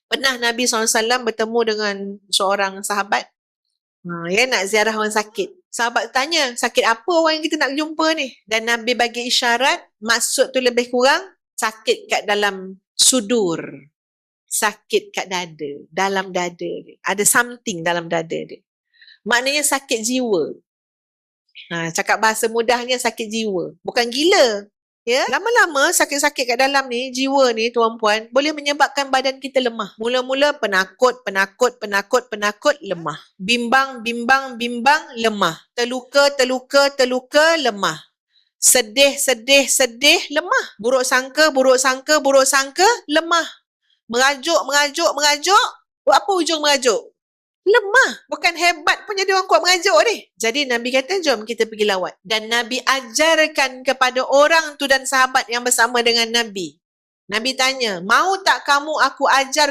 Pernah Nabi SAW bertemu dengan seorang sahabat. Dia nak ziarah orang sakit. Sahabat tanya, sakit apa orang yang kita nak jumpa ni? Dan Nabi bagi isyarat, maksud tu lebih kurang, sakit kat dalam sudur. Sakit kat dada, dalam dada dia. Ada something dalam dada dia. Maknanya sakit jiwa. Cakap bahasa mudahnya sakit jiwa. Bukan gila. Ya, lama-lama sakit-sakit kat dalam ni, jiwa ni tuan-puan, boleh menyebabkan badan kita lemah. Mula-mula penakut, lemah. Bimbang, lemah. Terluka, lemah. Sedih, lemah. Buruk sangka, lemah. Merajuk. Buat apa ujung merajuk? Lemah. Bukan hebat pun jadi orang kuat mengajuk ni. Jadi Nabi kata, jom kita pergi lawat. Dan Nabi ajarkan kepada orang tu dan sahabat yang bersama dengan Nabi. Nabi tanya, mau tak kamu aku ajar